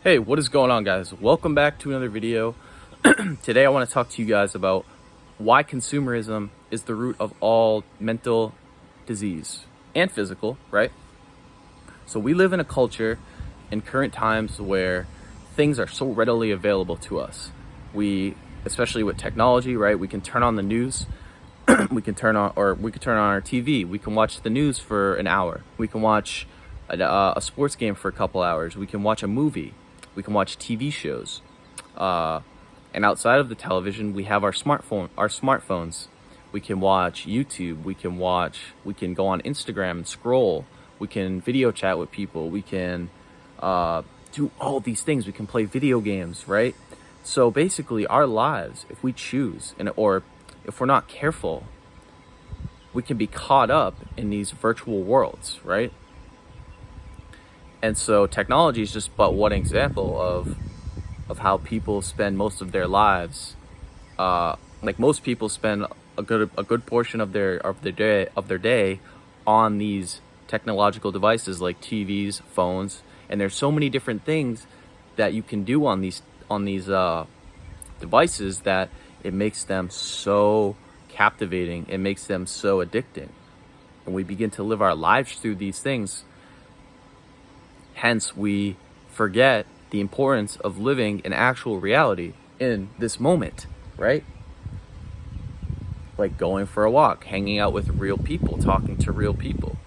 Hey, what is going on, guys? Welcome back to another video. Today I want to talk to you guys about why consumerism is the root of all mental disease and physical, right? So we live in a culture in current times where things are so readily available to us. Especially with technology, right? We can turn on the news, we can turn on our TV. We can watch the news for an hour. We can watch a sports game for a couple hours. We can watch a movie. We can watch TV shows. And outside of the television, we have our smartphones. We can watch YouTube. We can go on Instagram and scroll. We can video chat with people. We can do all these things. We can play video games, right? So basically our lives, if we choose, or if we're not careful, we can be caught up in these virtual worlds, right? And so technology is just but one example of how people spend most of their lives. Like most people spend a good portion of their day on these technological devices like TVs, phones, and there's so many different things that you can do on these devices that it makes them so captivating. It makes them so addicting, and we begin to live our lives through these things. Hence, we forget the importance of living in actual reality in this moment, right? Like going for a walk, hanging out with real people, talking to real people,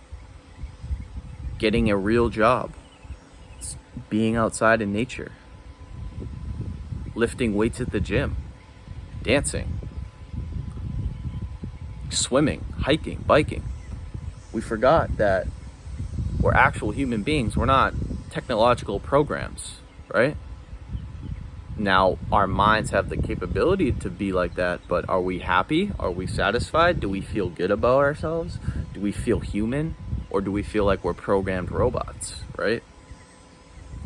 getting a real job, being outside in nature, lifting weights at the gym, dancing, swimming, hiking, biking. We forgot that we're actual human beings. We're not technological programs, right? Now, our minds have the capability to be like that, but are we happy? Are we satisfied? Do we feel good about ourselves? Do we feel human? Or do we feel like we're programmed robots, right?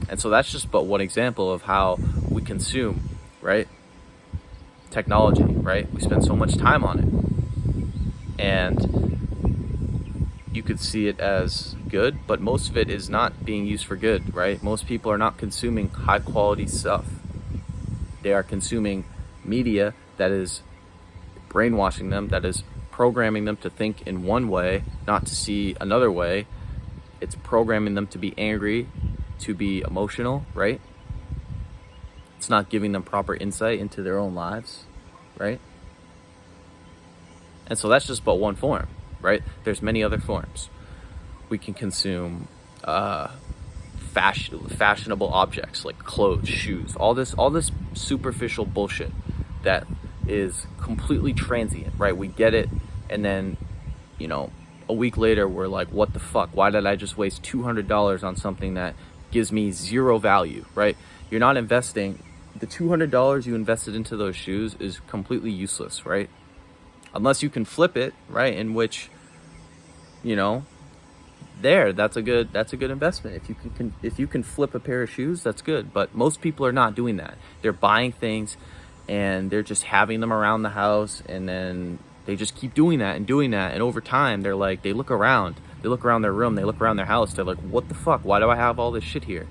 And so that's just but one example of how we consume, right? Technology, right? We spend so much time on it. And you could see it as good, but most of it is not being used for good, right? Most people are not consuming high quality stuff. They are consuming media that is brainwashing them, that is programming them to think in one way, not to see another way. It's programming them to be angry, to be emotional, right? It's not giving them proper insight into their own lives, right? And so that's just but one form, right? There's many other forms. We can consume fashionable objects like clothes, shoes, all this superficial bullshit that is completely transient, right? We get it, and then, a week later we're like, what the fuck? Why did I just waste $200 on something that gives me zero value, right? You're not investing. The $200 you invested into those shoes is completely useless, right? Unless you can flip it, right? In which, that's a good investment. If you can flip a pair of shoes, that's good. But most people are not doing that. They're buying things and they're just having them around the house, and then they just keep doing that. And over time, they look around their room, they look around their house, they're like, what the fuck? Why do I have all this shit here?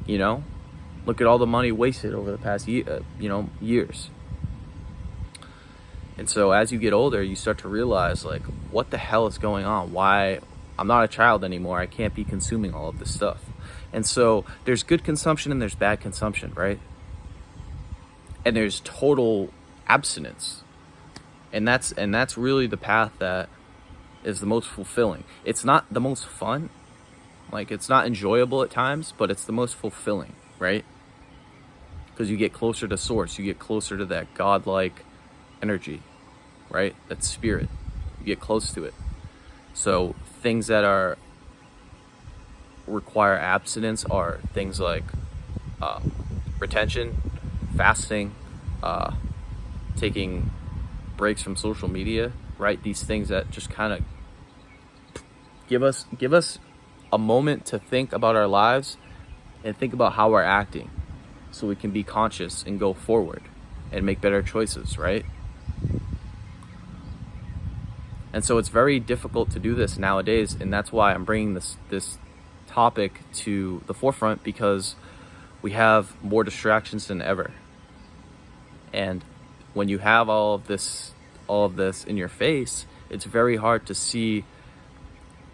Look at all the money wasted over the past years. And so as you get older, you start to realize, like, what the hell is going on? Why? I'm not a child anymore. I can't be consuming all of this stuff. And so there's good consumption and there's bad consumption, right? And there's total abstinence. And that's really the path that is the most fulfilling. It's not the most fun. Like, it's not enjoyable at times, but it's the most fulfilling, right? Because you get closer to source. You get closer to that godlike energy, right? That spirit. You get close to it. So things that require abstinence are things like retention, fasting, taking breaks from social media, right? These things that just kind of give us a moment to think about our lives and think about how we're acting, so we can be conscious and go forward and make better choices, right? And so it's very difficult to do this nowadays, and that's why I'm bringing this topic to the forefront, because we have more distractions than ever. And when you have all of this in your face, it's very hard to see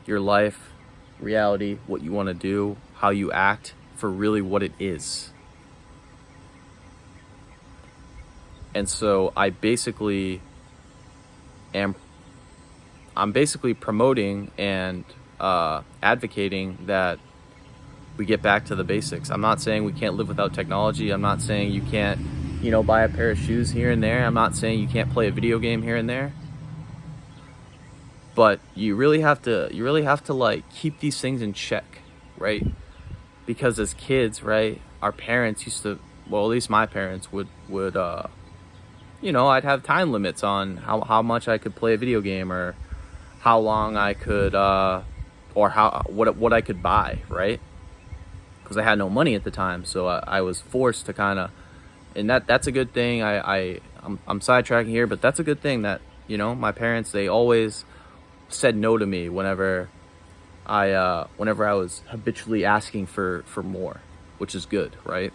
your life, reality, what you want to do, how you act for really what it is. And so I'm basically promoting and advocating that we get back to the basics. I'm not saying we can't live without technology. I'm not saying you can't, buy a pair of shoes here and there. I'm not saying you can't play a video game here and there. But you really have to like keep these things in check, right? Because as kids, right, our parents used to, well, at least my parents would I'd have time limits on how much I could play a video game, or how long I could, or what I could buy, right? Because I had no money at the time, so I was forced to kind of, and that's a good thing. I'm sidetracking here, but that's a good thing that my parents, they always said no to me whenever I was habitually asking for more, which is good, right?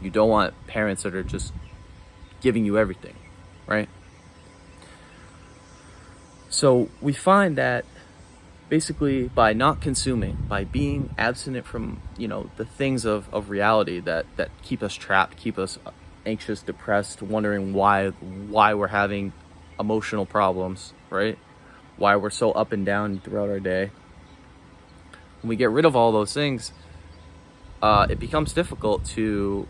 You don't want parents that are just giving you everything, right? So we find that basically by not consuming, by being abstinent from, the things of reality that keep us trapped, keep us anxious, depressed, wondering why we're having emotional problems, right? Why we're so up and down throughout our day. When we get rid of all those things, it becomes difficult to,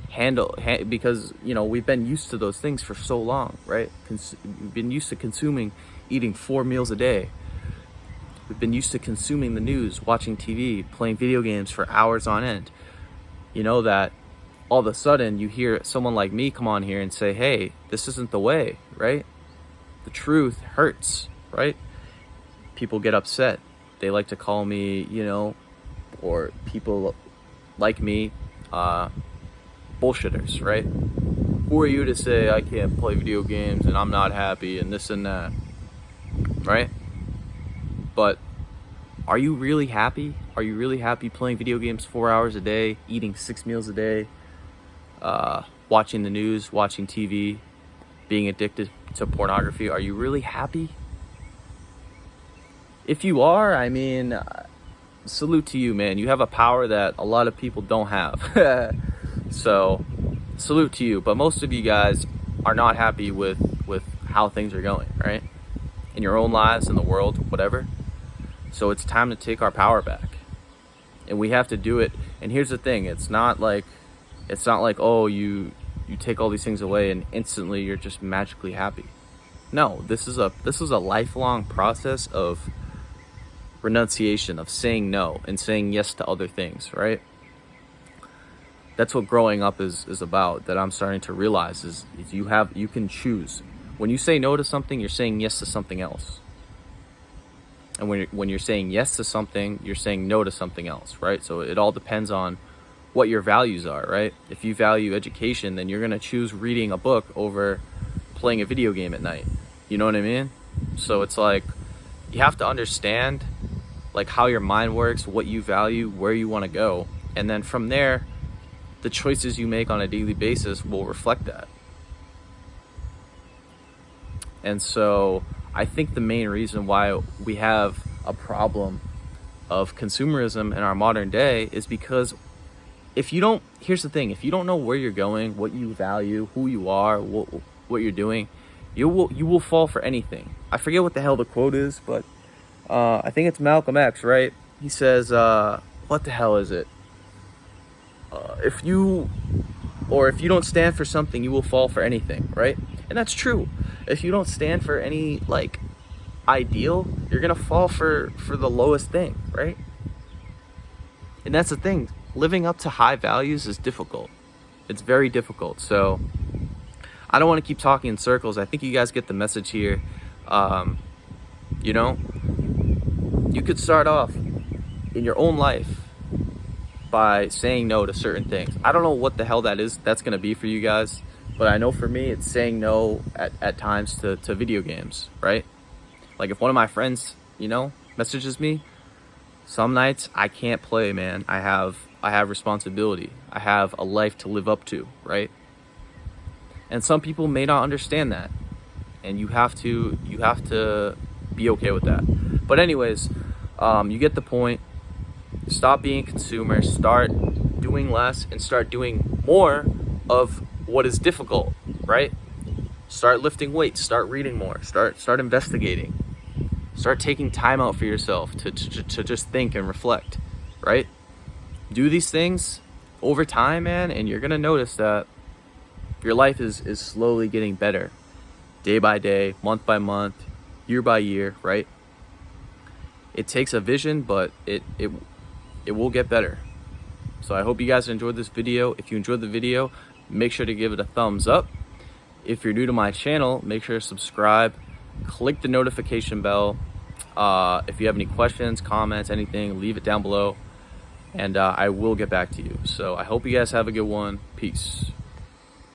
handle, because we've been used to those things for so long, right? We've been used to eating 4 meals a day. We've been used to consuming the news, watching TV, playing video games for hours on end. That all of a sudden you hear someone like me come on here and say, hey, this isn't the way, right? The truth hurts, right? People get upset. They like to call me, or people like me, bullshitters, right? Who are you to say I can't play video games and I'm not happy and this and that, right? But are you really happy? Are you really happy playing video games 4 hours a day, eating 6 meals a day, watching the news, watching TV, being addicted to pornography? Are you really happy? If you are, salute to you, man. You have a power that a lot of people don't have. So, salute to you. But most of you guys are not happy with how things are going, right? In your own lives, in the world, whatever. So it's time to take our power back. And we have to do it. And here's the thing, it's not like, oh, you take all these things away and instantly you're just magically happy. No, this is a lifelong process of renunciation, of saying no and saying yes to other things, right? That's what growing up is about, that I'm starting to realize is you can choose. When you say no to something, you're saying yes to something else. And when you're saying yes to something, you're saying no to something else, right? So it all depends on what your values are, right? If you value education, then you're going to choose reading a book over playing a video game at night. You know what I mean? So it's like, you have to understand like how your mind works, what you value, where you want to go. And then from there, the choices you make on a daily basis will reflect that. And so I think the main reason why we have a problem of consumerism in our modern day is because here's the thing, if you don't know where you're going, what you value, who you are, what you're doing, you will fall for anything. I forget what the hell the quote is, but I think it's Malcolm X, right? He says, what the hell is it? If you don't stand for something, you will fall for anything, right? And that's true. If you don't stand for any like ideal, you're gonna fall for the lowest thing, right? And that's the thing. Living up to high values is difficult. It's very difficult. So I don't want to keep talking in circles. I think you guys get the message here. You could start off in your own life by saying no to certain things. I don't know what the hell that's going to be for you guys, but I know for me, it's saying no at times to video games, right? Like if one of my friends, messages me Some nights I can't play, man. I have responsibility. I have a life to live up to, right? And some people may not understand that. And you have to be okay with that. But anyways, you get the point. Stop being a consumer, start doing less and start doing more of what is difficult, right? Start lifting weights, start reading more, start investigating. Start taking time out for yourself to just think and reflect, right? Do these things over time, man, and you're gonna notice that your life is slowly getting better. Day by day, month by month, year by year, right? It takes a vision, but it will get better. So I hope you guys enjoyed this video. If you enjoyed the video, make sure to give it a thumbs up. If you're new to my channel, make sure to subscribe, click the notification bell. If you have any questions, comments, anything, leave it down below, and I will get back to you. So I hope you guys have a good one. Peace.